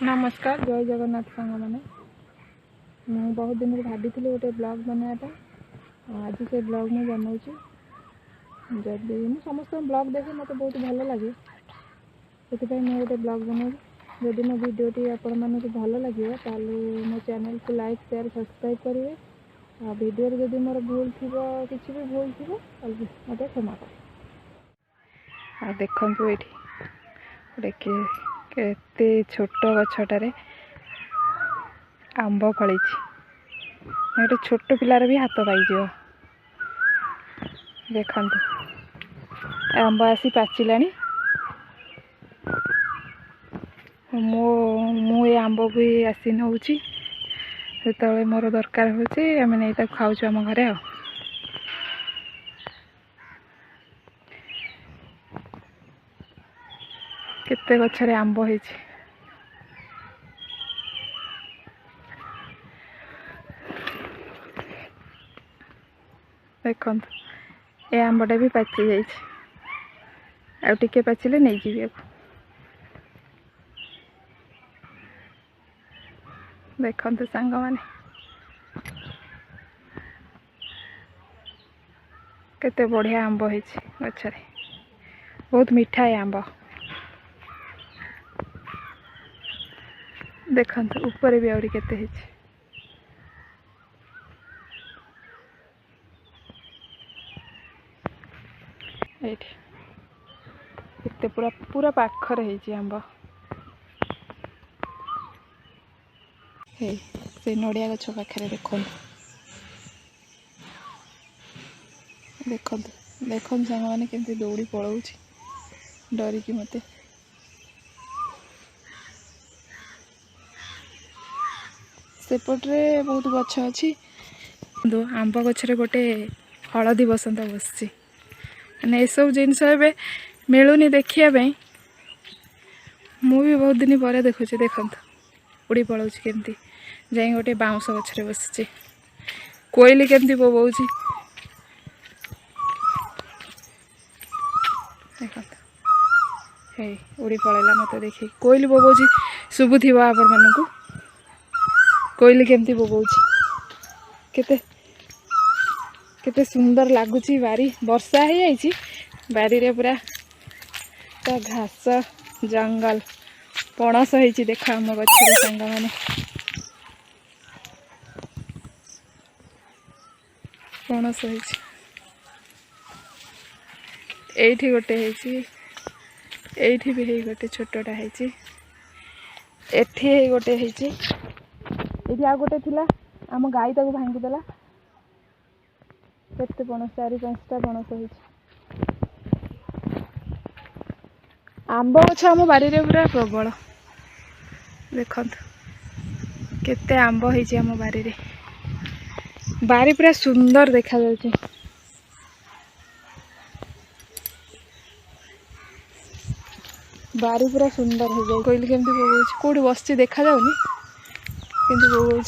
नमस्कार जय जगन्नाथ सांग मैंने मुझे बहुत दिन भाभी गोटे ब्लॉग बनाया आज से ब्लॉग मुझे बनाऊँगी जब मुझे समस्त ब्लॉग देखे मत बहुत भल लगे से मुझे गोटे ब्लॉग बनाऊँगी जदि मो भिडियोटी आपण मानक भल लगे मो चैनल को लाइक शेयर सब्सक्राइब करेंगे आ भिडियो जदि मोर भूल थी किसी भी भूल थी मत क्षमा कर देखु ये केते छोट गछटारे आंब फली गोटे छोट पिलार भी हाथ पाई देखु आंब आसी पाचिला मु ये आंब भी आसी नौ जो मोर दरकार होमें नहीं खाऊ आम घरे केते गछरे आंब है देखु ये आंबटा भी पाची जाए टिके पाचिले नहीं जी देखु सांग माने केते बढ़िया आंब है गछरे बहुत मीठा है आंब देखु ऊपर भी आउरी केते केते पूरा पूरा पाखर है आंब से नड़िया गछ पाखे देखो देखो देखो सांग मैंने केमती दौड़ी पलाऊँ डरिकी मते सेपटे बहुत गछ अच्छी आंब गछरे गोटे हलदी बसंत बसची मैंने ये सब जिनस मिलूनी देखापी मुझे बहुत दिन पर देखुची देखु उड़ी पलाऊँ केमती जाई गोटे बाउंश गछरे बसची कोईली केमती बोबाऊँ देखो हे उड़ी पलैला मत देखी कोईली बोबाऊँ शुभुथ आपण मानू कोईली केमती बोबाऊँ केते केते सुंदर लगुच बारी वर्षा हो जाइए बारी रे पूरा तो घास जंगल पणस होती देख आम गचर सांग मैंने पणस होती गोटे भी है गोटे छोटा है एठी गोटे है आ गोटे थिला आम गाई ताको भांगीदेला केते पणस 4-5टा पणस हो आंब गछ आम बारी रे पूरा प्रबल देखु केते आंब है आम बारी रे बारी पूरा सुंदर देखा जाउछि बारी पूरा सुंदर हो जाए कोईली केमती बोबाऊँ कौटी बस देखा जाऊनी किंतु बोबाऊँ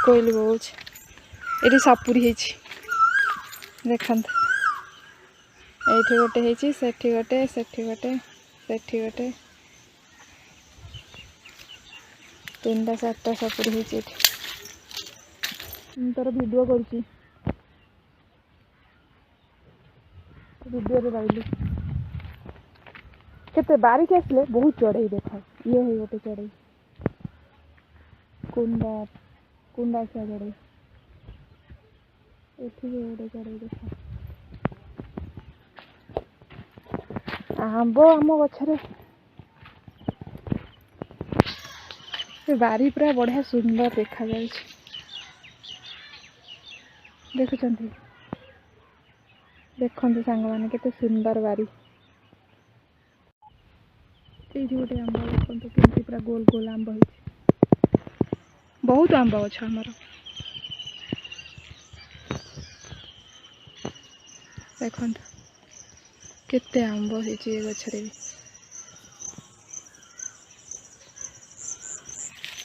कोईली बोबाऊँ ये सापुरी है देखु ये गोटे है सेठी गोटे सेठी गोटे सेठी गोटे 3-4टा सापुरी है तार भिडियो करुँची वीडियो रे रही केते बारिक आसले बहुत चढ़ई देख ये है गोटे चढ़ई कुंडा कुंडा से चढ़ई एठी गोटे चढ़ई देख आंब आम गछरे बारी पूरा बढ़िया सुंदर देखा जाए देखुंत देखते सांग मैंने केते सुंदर बारी ये गोटे आंब देखते केमती पूरा गोल गोल आंब हो बहुत आंब गछ आमर देखु केते आंब हो गछरे भी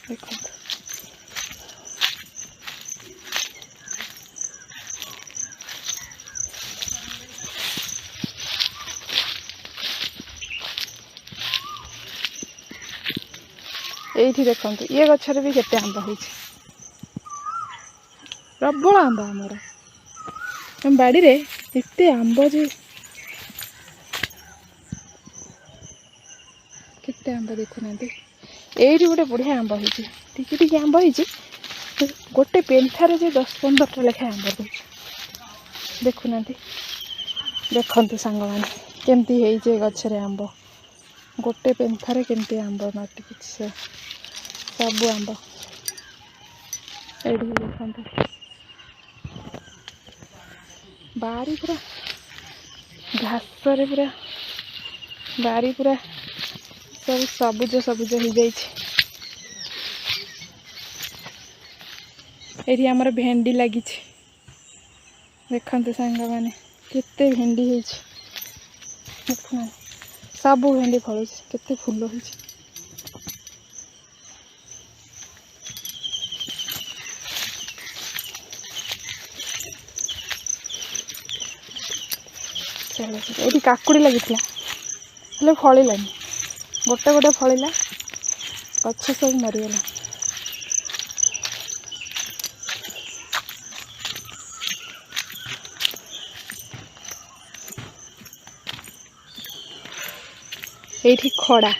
देखु ଏଇଠି ଦେଖନ୍ତୁ ये ଗଛରେ ବି କେତେ ଆମ୍ବ ହେଇଛି ପ୍ରବଳ ଆମ୍ବ ଆମର ଆମ ବାଡ଼ିରେ ଏତେ ଆମ୍ବ ଯେ କେତେ ଆମ୍ବ ଦେଖୁନାହାନ୍ତି ଏଇଠି ଗୋଟେ ବଢ଼ିଆ ଆମ୍ବ ହେଇଛି ଟିକେ ଟିକେ ଆମ୍ବ ହେଇଛି ଗୋଟେ ପେନ୍ଥାରେ ଯେ 10-15ଟା ଲେଖାଏଁ ଆମ୍ବ ଦଉଛି ଦେଖୁନାହାନ୍ତି ଦେଖନ୍ତୁ ସାଙ୍ଗମାନେ କେମିତି ହେଇଛି ଏ ଗଛରେ ଆମ୍ବ ଗୋଟେ ପେନ୍ଥାରେ କେମିତି ଆମ୍ବ ମାଟିକି ସବୁ ଆମ୍ବ ଏଇଠି ଦେଖନ୍ତୁ ବାରି ପୁରା ଘାସରେ ପୁରା ବାରି ପୁରା ସବୁ ସବୁଜ ସବୁଜ ହେଇଯାଇଛି ଏଠି ଆମର ଭେଣ୍ଡି ଲାଗିଛି ଦେଖନ୍ତୁ ସାଙ୍ଗମାନେ କେତେ ଭେଣ୍ଡି ହେଇଛି ଦେଖୁନାହାନ୍ତି ସବୁ ଭେଣ୍ଡି ଫଳୁଛି କେତେ ଫୁଲ ହେଇଛି ଏଇଠି କାକୁଡ଼ି ଲାଗିଥିଲା ହେଲେ ଫଳିଲାନି ଗୋଟେ ଗୋଟେ ଫଳିଲା ଗଛ ସବୁ ମରିଗଲା ଏଇଠି ଖଡ଼ା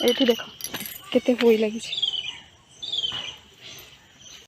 ଏଇଠି ଦେଖ କେତେ ପୋଇ ଲାଗିଛି